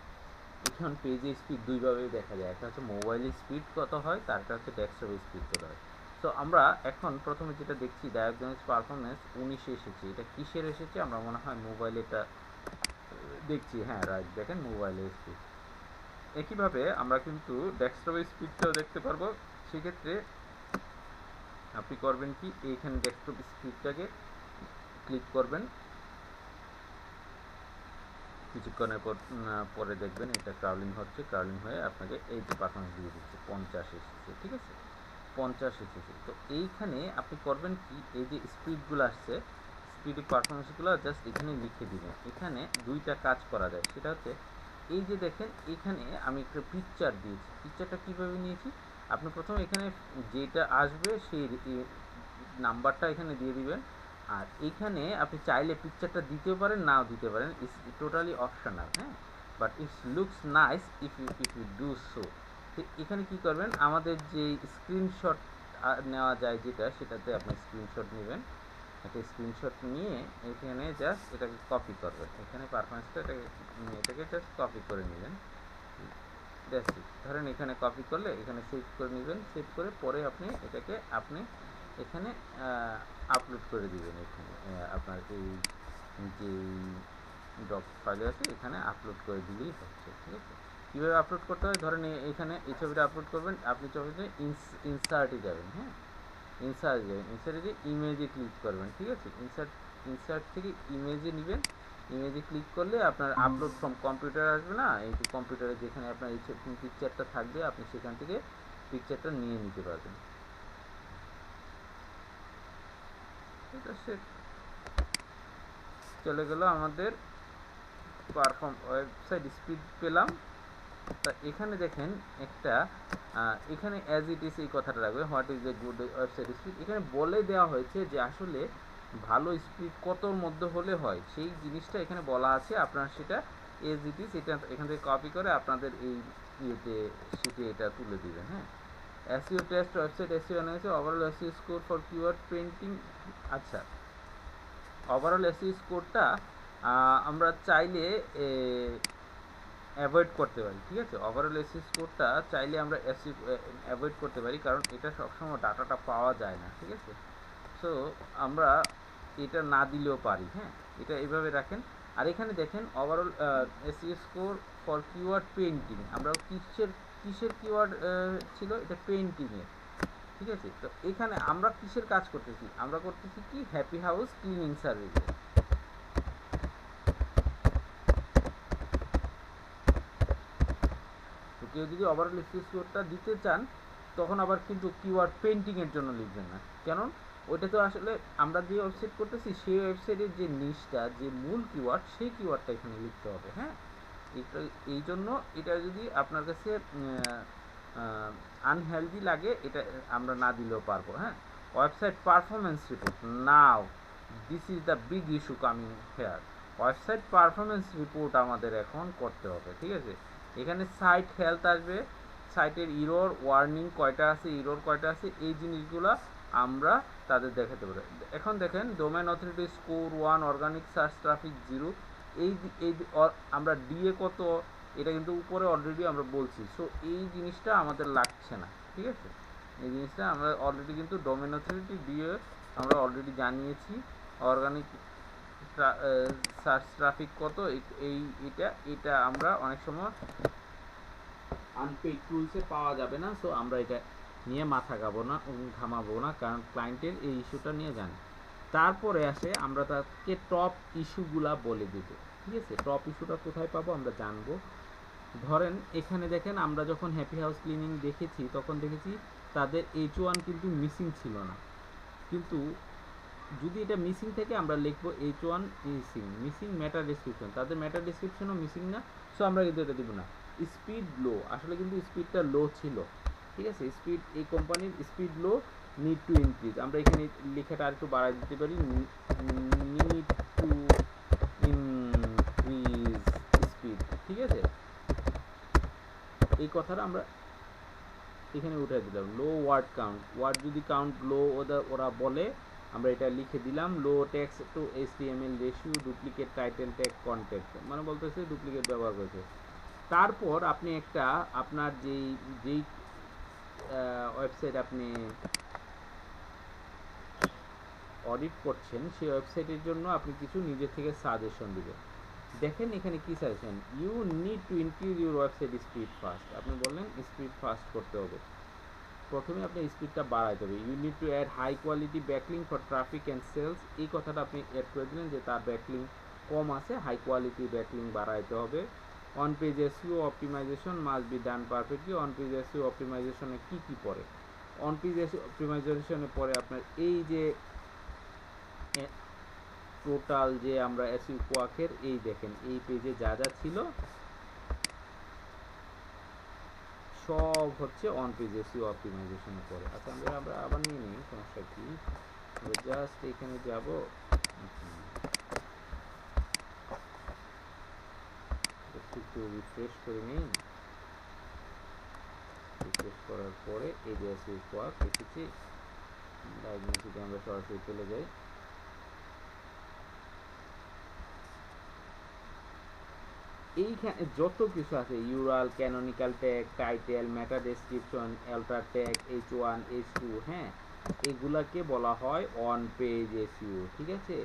এখন পেজের স্পিড দুইভাবে দেখা যায়, একটা হচ্ছে মোবাইলের স্পিড কত হয়, তারটা হচ্ছে ডেস্কটপের স্পিড কত হয়। তো আমরা এখন প্রথমে যেটা দেখছি ডায়াগনস্টিক পারফরমেন্স 19 এসেছে, এটা কিসের এসেছে? আমরা মনে হয় মোবাইলেটা দেখছি, হ্যাঁ রাইট, দেখেন মোবাইলের স্পিড। একইভাবে আমরা কিন্তু ডেস্কটপের স্পিডটাও দেখতে পারবো। সেক্ষেত্রে আপনি করবেন কি, এইখানে ডেস্কটপ স্পিডটাকে ক্লিক করবেন, কিছুক্ষণের পরে দেখবেন এটা ক্রাউলিং হচ্ছে, ক্রাউলিং হয়ে আপনাকে এই যে পারফরমেন্স দিয়ে দিচ্ছে 50 এসেছে। ঠিক আছে, 50 এসেছে। তো এইখানে আপনি করবেন কি, এই যে স্পিডগুলো আসছে, স্পিড পারফরমেন্সগুলো জাস্ট এখানে লিখে দিবেন। এখানে দুইটা কাজ করা যায়, সেটা হচ্ছে এই যে দেখেন এখানে আমি একটা পিকচার দিয়েছি। পিকচারটা কীভাবে নিয়েছি? আপনি প্রথমে এখানে যেটা আসবে সেই নাম্বারটা এখানে দিয়ে দিবেন, আর এখানে আপনি চাইলে পিকচারটা দিতেও পারেন, নাও দিতে পারেন, ইটস টোটালি অপশনাল। হ্যাঁ, but it's looks nice if you do so. তো এখানে কি করবেন, আমাদের যে স্ক্রিনশট নেওয়া যায় যেটা, সেটাতে আপনি স্ক্রিনশট নেবেন। একটা স্ক্রিনশট নিয়ে এখানে জাস্ট এটাকে কপি করবেন, এখানে পারফরমেন্সটা এটাকে জাস্ট কপি করে নেবেন। ধরেন এখানে কপি করলে এখানে সেভ করে নেবেন, সেভ করে পরে আপনি এটাকে এখানে আপলোড করে দিবেন। এখানে আপনার এই যে ডক ফাইল আছে এখানে আপলোড করে দিলেই হচ্ছে। ঠিক আছে, কীভাবে আপলোড করতে হয়? ধরেন এখানে এই ছবিটা আপলোড করবেন, আপনি ছবিতে ইনসার্টে যাবেন। হ্যাঁ, ইনসার্টে ইমেজে ক্লিক করবেন। ঠিক আছে, ইনসার্ট থেকে ইমেজে নেবেন, ইমেজে ক্লিক করলে আপনার আপলোড ফ্রম কম্পিউটার আসবে না, এই কম্পিউটারে যেখানে আপনার এই পিকচারটা থাকবে আপনি সেখান থেকে পিকচারটা নিয়ে নিতে পারবেন। এটা সে চলে গেল আমাদের ওয়েবসাইট স্পিড পেলাম। তা এখানে দেখেন একটা এখানে অ্যাজ ইট ইজ এই কথাটা রাখবে, what is a good website speed. এখানে বলে দেওয়া হয়েছে যে আসলে ভালো স্পিড কতর মধ্যে হলে হয়, সেই জিনিসটা এখানে বলা আছে। আপনারা সেটা এজ ইট ইজ এটা এখান থেকে কপি করে আপনাদের এই ইয়েতে শিটে এটা তুলে দিবেন। হ্যাঁ, SEO test website SEO analysis overall SEO score for keyword painting. আচ্ছা, ওভারঅল এসইও স্কোরটা আমরা চাইলে অ্যাভয়েড করতে পারি। ঠিক আছে, ওভারঅল এসইও স্কোরটা চাইলে আমরা অ্যাভয়েড করতে পারি, কারণ এটা সবসময় ডাটাটা পাওয়া যায় না। ঠিক আছে, সো আমরা এটা না দিলেও পারি। হ্যাঁ, এটা এইভাবে রাখেন। আর এখানে দেখেন overall SEO score for keyword painting, আমরা কিসের কিওয়ার্ড ছিল, এটা পেইন্টিংয়ের। ঠিক আছে, তো এখানে আমরা কিসের কাজ করতেছি? আমরা করতেছি কি, হ্যাপি হাউস ক্লিনিং সার্ভিসে। তো কেউ যদি ওভারঅল এসইও স্কোরটা দিতে চান তখন আবার কিন্তু কিওয়ার্ড পেইন্টিংয়ের জন্য লিখবেন না, কেন? ওইটা তো আসলে আমরা যে ওয়েবসাইট করতেছি সেই ওয়েবসাইটের যে নিশটা, যে মূল কিওয়ার্ড, সেই কিওয়ার্ডটা এখানে লিখতে হবে। হ্যাঁ, এই জন্য এটা যদি আপনার কাছে আনহেলদি লাগে এটা আমরা না দিলেও পারবো। হ্যাঁ, website performance report, now this is the big issue coming here. Website performance report আমাদের এখন করতে হবে। ঠিক আছে, এখানে সাইট হেলথ আসবে, সাইটের ইরর ওয়ার্নিং কয়টা আছে, ইরর কয়টা আছে, এই জিনিসগুলো আমরা তাদের দেখাতে পারি। এখন দেখেন domain authority score 1, organic search traffic 0। এই আমরা ডিএ কত, এটা কিন্তু উপরে অলরেডি আমরা বলছি। সো এই জিনিসটা আমাদের লাগছে না। ঠিক আছে, এই জিনিসটা আমরা অলরেডি কিন্তু ডোমেন অথরিটি ডিএ আমরা অলরেডি জানিয়েছি। অর্গানিক সার্চ ট্রাফিক কত, এটা আমরা অনেক সময় আনপেইড টুলসে পাওয়া যাবে না, সো আমরা এটা নিয়ে মাথা ঘামাবো না, কারণ ক্লায়েন্টের এই ইস্যুটা নিয়ে জানি। তারপরে আসে আমরা তাকে টপ ইস্যুগুলা বলে দেব। ঠিক আছে, টপ ইস্যুটা কোথায় পাবো আমরা জানবো। ধরেন এখানে দেখেন, আমরা যখন হ্যাপি হাউস ক্লিনিং দেখেছি তখন দেখেছি তাদের H1 কিন্তু মিসিং ছিল না, কিন্তু যদি এটা মিসিং থেকে আমরা লিখবো H1 মিসিং ম্যাটার ডেসক্রিপশন, তাদের ম্যাটার ডেসক্রিপশনও মিসিং না, সো আমরা কিন্তু এটা দিব না। স্পিড লো, আসলে কিন্তু স্পিডটা লো ছিল। ঠিক আছে, স্পিড, এই কোম্পানির speed low, need to increase, আমরা এখানে লেখাটা আর একটু বাড়াই দিতে পারি, নিড টু ইনক্রিজ স্পিড। ঠিক আছে, এই কথাটা আমরা এখানে উঠে দিলাম। লো ওয়ার্ড কাউন্ট, ওয়ার্ড যদি কাউন্ট লো ওরা বলে, আমরা এটা লিখে দিলাম। Low text to HTML ratio, duplicate title tag content, মানে বলতেছে ডুপ্লিকেট ব্যবহার করেছে। তারপর আপনি একটা আপনার যেই ওয়েবসাইট আপনি অডিট করছেন সেই ওয়েবসাইটের জন্য আপনি কিছু নিজে থেকে সাজেশন দিবেন। দেখেন এখানে কি suggestion, you need to increase your website speed fast, আপনি বললেন স্পিড ফাস্ট করতে হবে। প্রথমে আপনি স্পিডটা বাড়াইতে হবে। You need to add high quality backlink for traffic and sales, এই কথাটা আপনি অ্যাড করে দিলেন যে তার ব্যাকলিং কম আছে, হাই কোয়ালিটি ব্যাকলিং বাড়াইতে হবে। On page SEO optimization must be done perfectly, on page SEO অপটিমাইজেশনে কী কী পড়ে, অন পেজ এসইও অপটিমাইজেশনে পরে আপনার এই যে টোটাল যে আমরা এসইও কোয়াকের এই দেখেন এই পেজে যা যা ছিল সব হচ্ছে অন পেজ এসইও অপটিমাইজেশনে পড়ে। আচ্ছা, আমরা আবার নিয়ে নিই, সমস্যা কি, জাস্ট এখানে যাব, একটু রিফ্রেশ করে নিই। রিফ্রেশ করার পরে এই যে এসইও কোয়াক এসেছি, ডায়াগনোসিসে আমরা সরাসরি চলে যাই। এইখানে যত কিছু আছে, URL, canonical tag, title, meta description, alter tag, H1 H2, হ্যাঁ, এগুলাকে বলা হয় অন পেজ এসইও। ঠিক আছে,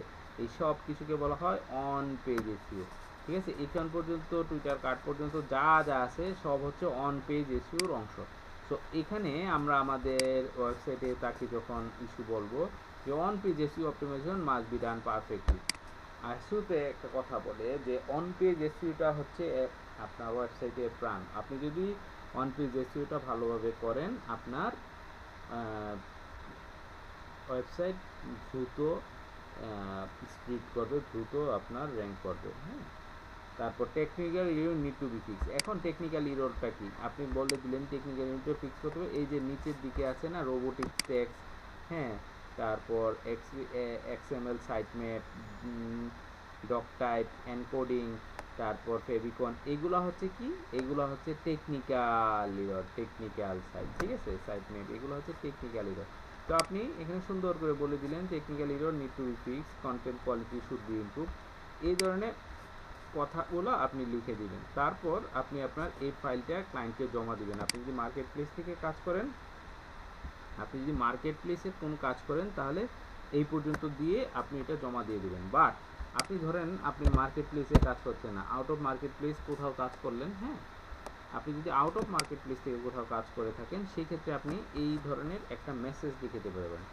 এই সব কিছুকে বলা হয় অন পেজ এসইও। ঠিক আছে, এখান পর্যন্ত টুইটার কার্ড পর্যন্ত যা যা আছে সব হচ্ছে অন পেজ এসইওর অংশ। সো এখানে আমরা আমাদের ওয়েবসাইটে তাকে যখন ইস্যু বলবো যে on page SEO optimization must be done perfectly, আর শুরুতে একটা কথা বলে যে অন পেজ এসইওটা হচ্ছে আপনার ওয়েবসাইটের প্রাণ। আপনি যদি অন পেজ এসইওটা ভালোভাবে করেন, আপনার ওয়েবসাইট দ্রুত স্প্রিড করবে, দ্রুত আপনার র্যাঙ্ক করবে। হ্যাঁ, তারপর technical error need to be fix. এখন টেকনিক্যাল ইররটা কি, আপনি বলে দিলেন টেকনিক্যাল ইররটা ফিক্স করতে হবে। এই যে নিচের দিকে আছে না রোবোটিক্স টেক্সট, হ্যাঁ, তারপর XML site map, doc type, encoding, তারপর ফেভিকন, এগুলো হচ্ছে কি, এগুলো হচ্ছে টেকনিক্যাল ইরর, টেকনিক্যাল সাইট। ঠিক আছে, সাইট ম্যাপ, এগুলো হচ্ছে টেকনিক্যাল ইরর। তো আপনি এখানে সুন্দর করে বলে দিলেন technical error need to be fix, content quality should be improve, এই ধরনের কথাগুলো আপনি লিখে দিবেন। তারপর আপনি আপনার এই ফাইলটা ক্লায়েন্টকে জমা দিবেন। আপনি যদি মার্কেট প্লেস থেকে কাজ করেন, আপনি যদি মার্কেট প্লেসের কোনো কাজ করেন তাহলে এই পর্যন্ত দিয়ে আপনি এটা জমা দিয়ে দেবেন। বাট আপনি ধরেন আপনি মার্কেট প্লেসে কাজ করছেন না, আউট অফ মার্কেট প্লেস কোথাও কাজ করলেন, হ্যাঁ, আপনি যদি আউট অফ মার্কেট প্লেস থেকে কোথাও কাজ করে থাকেন, সেই ক্ষেত্রে আপনি এই ধরনের একটা মেসেজ লিখে দিতে পারবেন।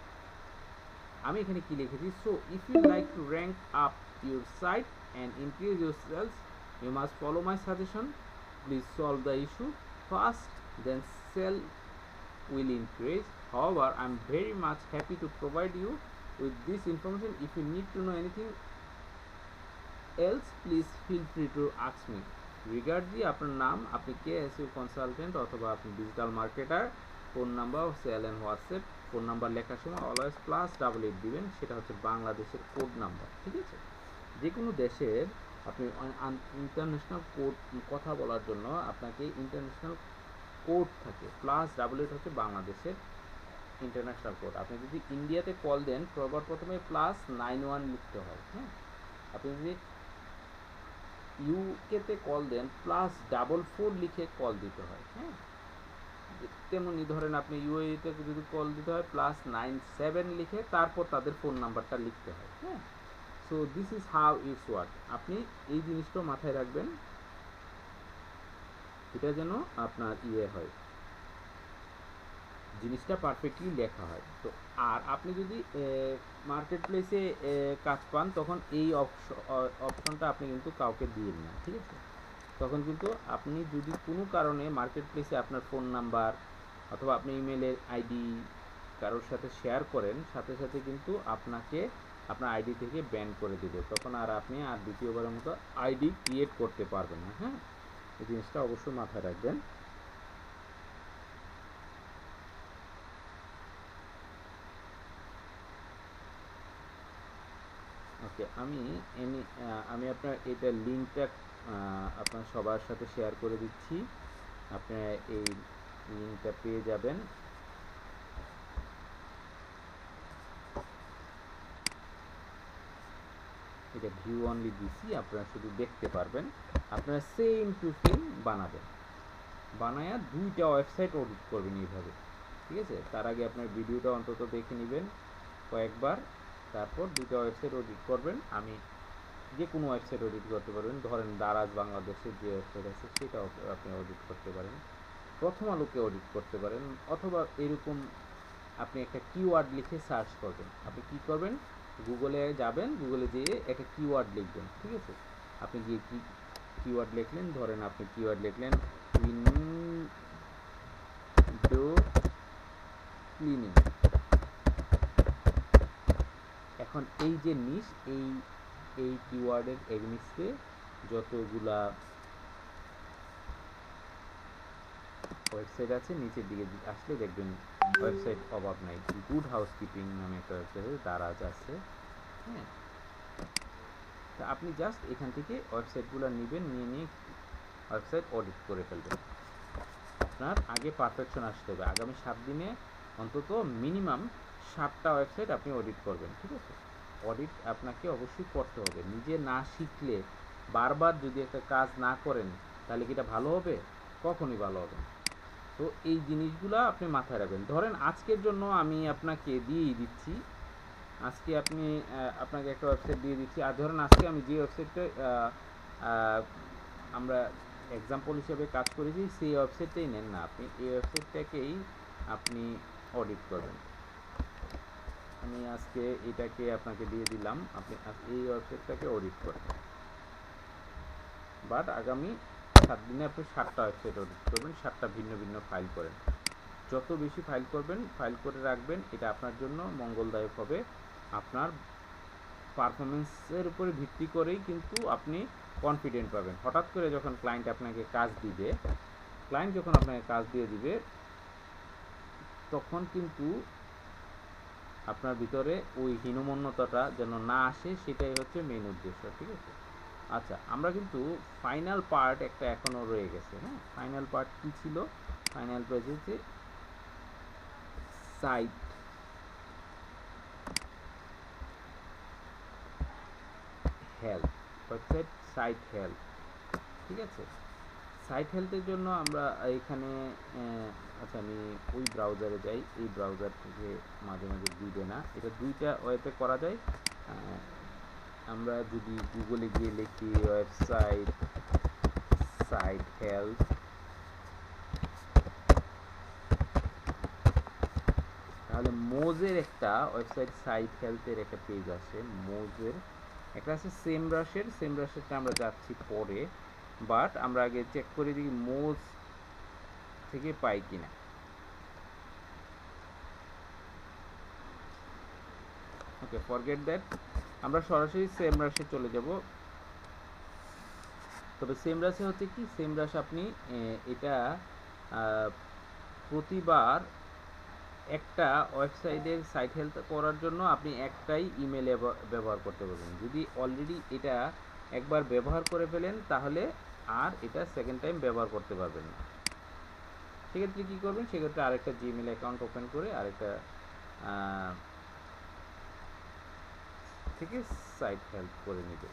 আমি এখানে কি লিখেছি, so if you like to rank up your site and increase your sales, you must follow my suggestion. Please solve the issue fast, then sell will increase. However, I'm very much happy to provide you with this information. If you need to know anything else, please feel free to ask me. Regardly আপনার নাম, আপনি কে, SEO consultant অথবা আপনি digital marketer, phone number, cell and WhatsApp. Phone number লেখার সময় always +88 দিবেন, সেটা হচ্ছে বাংলাদেশের কোড নাম্বার। ঠিক আছে, যে কোনো দেশের আপনি ইন্টারন্যাশনাল কোড কথা বলার জন্য আপনাকে ইন্টারন্যাশনাল কোড থাকে, +88 হচ্ছে বাংলাদেশের ইন্টারন্যাশনাল কোড। আপনি যদি ইন্ডিয়াতে কল দেন সবার প্রথমে +91 লিখতে হয়। হ্যাঁ, আপনি যদি ইউকেতে কল দেন +44 লিখে কল দিতে হয়। হ্যাঁ, তেমনি ধরেন আপনি ইউএইতে যদি কল দিতে হয় +97 লিখে তারপর তাদের ফোন নাম্বারটা লিখতে হয়। হ্যাঁ, so this is how it's work. আপনি এই জিনিসটা মাথায় রাখবেন, এটা যেন আপনার হয়। জিনিসটা পারফেক্টলি লেখা হয়। তো আর আপনি যদি মার্কেট প্লেসে কাজ পান, তখন এই অপশনটা আপনি কিন্তু কাউকে দিন না, ঠিক আছে? তখন কিন্তু আপনি যদি কোনো কারণে মার্কেট প্লেসে আপনার ফোন নাম্বার অথবা আপনি ইমেলের আইডি কারোর সাথে শেয়ার করেন, সাথে সাথে কিন্তু আপনাকে আপনার আইডি থেকে ব্যান করে দেবে। তখন আর আপনি আর দ্বিতীয়বারের মতো আইডি ক্রিয়েট করতে পারবেন না। হ্যাঁ, এই জিনিসটা অবশ্যই মাথায় রাখবেন। ওকে, আমি আপনার এটা লিঙ্কটা আপনার সবার সাথে শেয়ার করে দিচ্ছি। আপনারা এই লিঙ্কটা পেয়ে যাবেন। এটা ভিউ অনলি দিছি, আপনারা শুধু দেখতে পারবেন। আপনারা সেম টু সেম বানাবেন, বানায়া দুইটা ওয়েবসাইট অডিট করবেন এইভাবে, ঠিক আছে? তার আগে আপনার ভিডিওটা অন্তত দেখে নেবেন কয়েকবার, তারপর দুইটা ওয়েবসাইট অডিট করবেন। আমি যে কোনো ওয়েবসাইট অডিট করতে পারবেন, ধরেন দারাজ বাংলাদেশের যে ওয়েবসাইট আছে সেটাও আপনি অডিট করতে পারেন, প্রথম আলোকে অডিট করতে পারেন, অথবা এরকম আপনি একটা কিওয়ার্ড লিখে সার্চ করবেন। আপনি কি করবেন, গুগলে যাবেন, গুগলে যেয়ে একটা কিওয়ার্ড লিখবেন, ঠিক আছে? আপনি গিয়ে কি কিওয়ার্ড লিখলেন, ধরেন আপনি কিওয়ার্ড লিখলেন উইন্ডো ক্লিনিং। এখন এই যে নিশ, এই কিওয়ার্ডের এগনিস্টে যতগুলা ওয়েবসাইট আছে, নিচের দিকে আসলে দেখবেন ওয়েবসাইট অভাব নাই। গুড হাউসকিপিং নামে একটা ওয়েবসাইট আছে, দারাজ আছে। হ্যাঁ, তা আপনি জাস্ট এখান থেকে ওয়েবসাইটগুলো নেবেন, নিয়ে ওয়েবসাইট অডিট করে ফেলবেন। আপনার আগে পারফেকশন আসতে হবে। আগামী 7 দিনে অন্তত মিনিমাম 7টা ওয়েবসাইট আপনি অডিট করবেন, ঠিক আছে? অডিট আপনাকে অবশ্যই করতে হবে। নিজে না শিখলে, বারবার যদি একটা কাজ না করেন, তাহলে কি এটা ভালো হবে? কখনই ভালো হবে না। তো এই জিনিসগুলো আপনি মাথায় রাখবেন। ধরেন আজকের জন্য আমি আপনাকে দিয়েই দিচ্ছি, আজকে আপনাকে একটা ওয়েবসাইট দিয়ে দিচ্ছি। আর ধরেন আজকে আমি যে ওয়েবসাইটটা আমরা এক্সাম্পল হিসেবে কাজ করেছি, সেই ওয়েবসাইটটাই নেন না, আপনি এই ওয়েবসাইটটাকেই আপনি অডিট করবেন। আমি আজকে এটাকে আপনাকে দিয়ে দিলাম, আপনি এই ওয়েবসাইটটাকে অডিট করবেন। বাট আগামী 7 দিনে আপনি 7টা ওয়েবসাইট অডিট করবেন, 7টা ভিন্ন ভিন্ন ফাইল করেন। যত বেশি ফাইল করবেন, ফাইল করে রাখবেন, এটা আপনার জন্য মঙ্গলদায়ক হবে। আপনার পারফরমেন্সের উপরে ভিত্তি করেই কিন্তু আপনি কনফিডেন্ট পাবেন। হঠাৎ করে যখন ক্লায়েন্ট আপনাকে কাজ দিবে, তখন কিন্তু আপনার ভিতরে ওই হীনমন্যতাটা যেন না আসে, সেটাই হচ্ছে মেইন উদ্দেশ্য, ঠিক আছে? আচ্ছা, আমরা কিন্তু ফাইনাল পার্ট একটা এখনও রয়ে গেছে। হ্যাঁ, ফাইনাল পার্ট কী ছিল? ফাইনাল পার্ট হচ্ছে site health, website site health, ঠিক আছে? সাইট হেলথের জন্য আমরা এখানে আচ্ছা, আমি ওই ব্রাউজারে যাই, এই ব্রাউজার থেকে মাঝে মাঝে দিবে না। এটা দুইটা ওয়েতে করা যায়। আমরা যদি গুগলে গিয়ে লিখি ওয়েবসাইট সাইট হেলথ, তাহলে মোজের একটা ওয়েবসাইট সাইট হেলথের একটা পেজ আসে। মোজের একটা আছে সেমরাশেরটা আমরা যাচ্ছি পরে, বাট আমরা আগে চেক করে দিই মোজ থেকে পাই কিনা। ওকে, ফরগেট দ্যাট, আমরা সরাসরি সেমরাশে চলে যাব। তবে সেমরাশে হচ্ছে কি, সেমরাশ আপনি এটা প্রতিবার একটা ওয়েবসাইটের সাইট হেলথ করার জন্য আপনি একটাই ইমেল ব্যবহার করতে পারবেন। যদি অলরেডি এটা একবার ব্যবহার করে ফেলেন, তাহলে আর এটা সেকেন্ড টাইম ব্যবহার করতে পারবেন না। সেক্ষেত্রে কী করবেন, সেক্ষেত্রে আরেকটা জিমেল অ্যাকাউন্ট ওপেন করে আরেকটা থেকে সাইট হেল্প করে নেবে।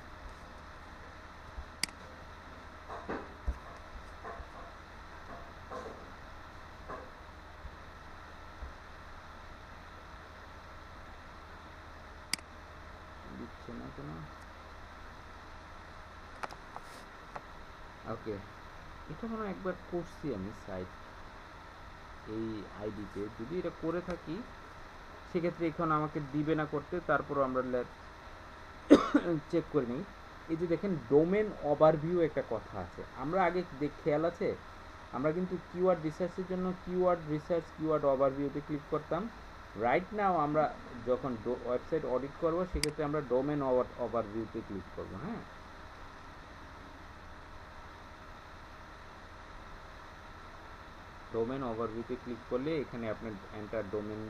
দিচ্ছে না কেন? ওকে, এটা মনে হয় একবার করছি আমি সাইট এই আইডিতে যদি এটা করে থাকি সেক্ষেত্রে এখন আমাকে দিবে না করতে, তারপর আমরা চেক করে নিই। এই যে দেখেন ডোমেন ওভারভিউ একটা কথা আছে, আমরা আগে খেয়াল আছে আমরা কিন্তু কিওয়ার্ড রিসার্চের জন্য কিওয়ার্ড রিসার্চ কিওয়ার্ড ওভারভিউতে ক্লিক করতাম। রাইট নাও আমরা যখন ওয়েবসাইট অডিট করব সেক্ষেত্রে আমরা ডোমেন ওভারভিউতে ক্লিক করব। হ্যাঁ, ডোমেন ওভারভিউতে ক্লিক করলে এখানে আপনি এন্টার ডোমেন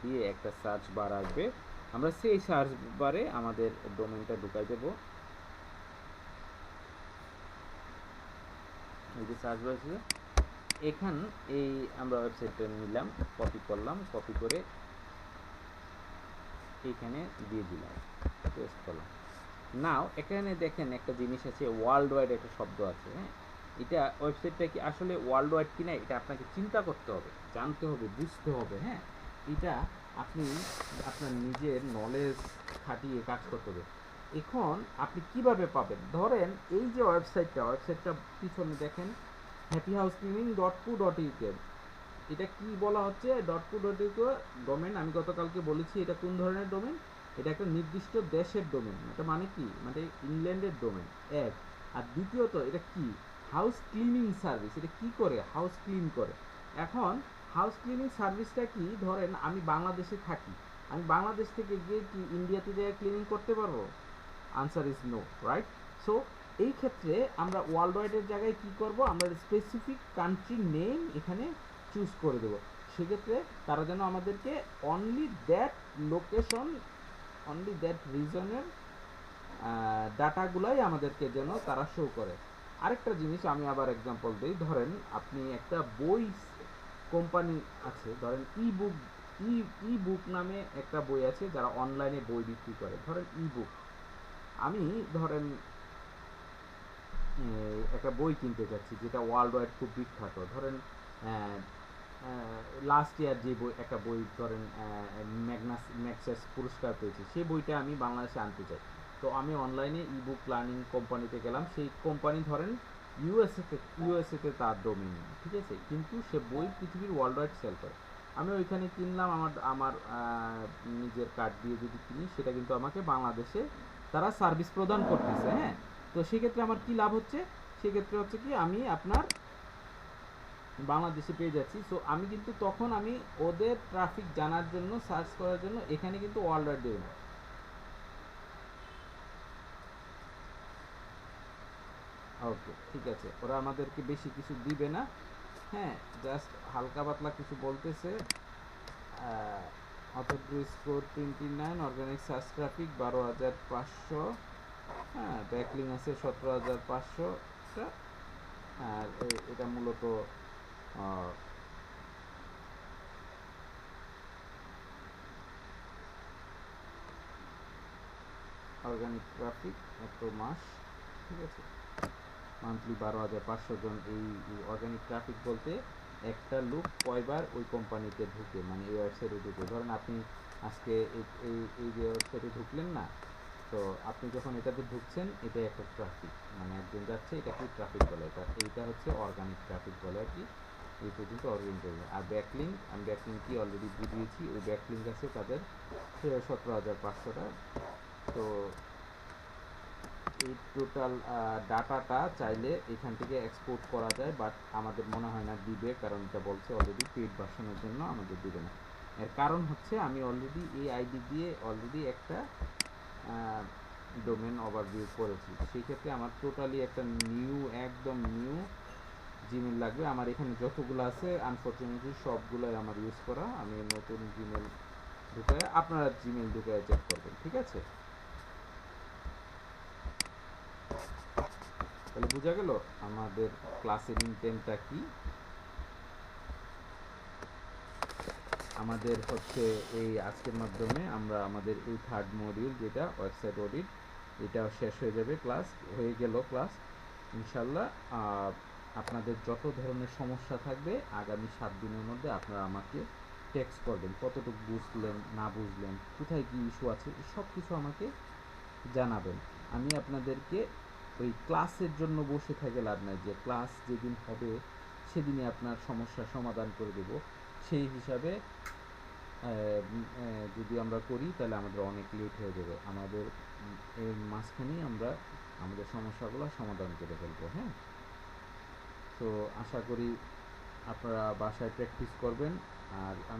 দিয়ে একটা সার্চ বার আসবে, আমরা সেই সার্চ বারে আমাদের ডোমেনটা ঢুকাই দেব। এই যে সার্চ বার আছে এখান এই আমরা ওয়েবসাইটটা নিলাম, কপি করলাম, কপি করে এইখানে দিয়ে দিলাম, পেস্ট করলাম। নাও এখানে দেখেন একটা জিনিস আছে, ওয়ার্ল্ড ওয়াইড একটা শব্দ আছে। হ্যাঁ, এটা ওয়েবসাইটটা কি আসলে ওয়ার্ল্ড ওয়াইড কিনা এটা আপনাকে চিন্তা করতে হবে, জানতে হবে, বুঝতে হবে। হ্যাঁ, এটা আপনি আপনার নিজের নলেজ খাটিয়ে কাজ করতে হবে। এখন আপনি কিভাবে পাবেন, ধরেন এই যে ওয়েবসাইটটা পিছনে দেখেন happyhouseCleaning.co.uk, এটা কি বলা হচ্ছে .co.uk ডোমেন। আমি গতকালকে বলেছি এটা কোন ধরনের ডোমেন, এটা একটা নির্দিষ্ট দেশের ডোমেন। এটা মানে কি, মানে ইংল্যান্ডের ডোমেন এক। আর দ্বিতীয়ত এটা কি, হাউস ক্লিনিং সার্ভিস। এটা কি করে, হাউস ক্লিন করে। এখন হাউস ক্লিনিং সার্ভিসটা কি, ধরেন আমি বাংলাদেশে থাকি, আমি বাংলাদেশ থেকে গিয়ে কি ইন্ডিয়াতে যেয়ে ক্লিনিং করতে পারবো? Answer is no, right? So এই ক্ষেত্রে আমরা ওয়ার্ল্ড ওয়াইডের জায়গায় কি করব, আমরা স্পেসিফিক কান্ট্রি নেম এখানে চুজ করে দেব। সেক্ষেত্রে তারা যেন আমাদেরকে only that location, only that রিজনের ডাটাগুলাই আমাদেরকে যেন তারা শো করে। আরেকটা জিনিস আমি আবার এক্সাম্পল দিই, ধরেন আপনি একটা বই কোম্পানি আছে, ধরেন ই বুক নামে একটা বই আছে যারা অনলাইনে বই বিক্রি করে, ধরেন ই বুক। আমি ধরেন একটা বই কিনতে চাচ্ছি যেটা ওয়ার্ল্ড ওয়াইড খুব বিখ্যাত, ধরেন লাস্ট ইয়ার যে বই, একটা বই ধরেন ম্যাগনাস পুরস্কার পেয়েছে, সেই বইটা আমি বাংলাদেশে আনতে চাই। তো আমি অনলাইনে ই বুক লার্নিং কোম্পানিতে গেলাম, সেই কোম্পানি ধরেন ইউএসএতে তার ডোমেইন, ঠিক আছে, কিন্তু সে বই পৃথিবীর ওয়ার্ল্ড ওয়াইড সেল করে। আমি ওইখানে কিনলাম, আমার নিজের কার্ড দিয়ে যদি কিনি, সেটা কিন্তু আমাকে বাংলাদেশে তারা সার্ভিস প্রদান করতেছে। হ্যাঁ, তো সেক্ষেত্রে আমার কি লাভ হচ্ছে, সেক্ষেত্রে হচ্ছে কি আমি আপনার বাংলাদেশে পেয়ে যাচ্ছি। সো আমি কিন্তু তখন আমি ওদের ট্রাফিক জানার জন্য, সার্চ করার জন্য এখানে কিন্তু ওয়ার্ল্ড ওয়াইড দেব না। ওকে, ঠিক আছে, ওরা আমাদেরকে বেশি কিছু দিবে না। হ্যাঁ, জাস্ট হালকা পাতলা কিছু বলতেছে। Author score 29, organic search traffic 12,500, হ্যাঁ, ব্যাকলিং আছে 17,500টা। আর এটা মূলত অর্গানিক ট্রাফিক এত মাস, ঠিক আছে, মান্থলি 12,500 জন। এই অর্গানিক ট্রাফিক বলতে একটা লোক কয়বার ওই কোম্পানিতে ঢুকে, মানে এই ওয়েবসাইটে ঢুকে। ধরেন আপনি আজকে এই যে ওয়েবসাইটে ঢুকলেন না, তো আপনি যখন এটাতে ঢুকছেন, এটা একটা ট্রাফিক, মানে একজন যাচ্ছে, এটা কি ট্রাফিক বলে, এইটা হচ্ছে অর্গানিক ট্রাফিক বলে আর কি। এই পর্যন্ত অর্গানিক ট্রাফিক। আর ব্যাকলিং, আমি ব্যাকলিং কি অলরেডি বুঝিয়েছি, ওই ব্যাকলিং আছে তাদের 17,500টা। তো এই টোটাল ডাটাটা চাইলে এখান থেকে এক্সপোর্ট করা যায়, বাট আমাদের মনে হয় না দিবে, কারণ এটা বলছে অলরেডি পেইড ভার্সনের জন্য আমাদের দিবে না। এর কারণ হচ্ছে আমি অলরেডি এই আইডি দিয়ে অলরেডি একটা ডোমেন ওভারভিউ করেছি, সেই ক্ষেত্রে আমার টোটালি একটা একদম নিউ জিমেল লাগবে। আমার এখানে যতগুলো আছে আনফরচুনেটলি সবগুলোই আমার ইউজ করা। আমি নতুন জিমেল ঢুকায়, আপনারা জিমেল ঢুকায় চেক করবেন, ঠিক আছে? তাহলে বোঝা গেল আমাদের ক্লাসের ইনটেন্টটা কি। আমাদের হচ্ছে এই আজকের মাধ্যমে আমরা আমাদের এই থার্ড মডিউল, যেটা ওয়েবসাইট অডিট, এটাও শেষ হয়ে যাবে, ক্লাস হয়ে গেল ক্লাস ইনশাল্লাহ। আপনাদের যত ধরনের সমস্যা থাকবে আগামী 7 দিনের মধ্যে আপনারা আমাকে টেক্সট করবেন, কতটুকু বুঝলেন না বুঝলেন, কোথায় কী ইস্যু আছে, সব কিছু আমাকে জানাবেন। আমি আপনাদেরকে ওই ক্লাসের জন্য বসে থেকে লাভ নাই, যে ক্লাস যেদিন হবে সেদিনই আপনার সমস্যার সমাধান করে দেব। সেই হিসাবে যদি আমরা করি তাহলে আমাদের অনেক লেট হয়ে যাবে। আমাদের এর মাঝখানেই আমরা আমাদের সমস্যাগুলো সমাধান করে ফেলবো। হ্যাঁ, তো আশা করি আপনারা বাসায় প্র্যাকটিস করবেন। আর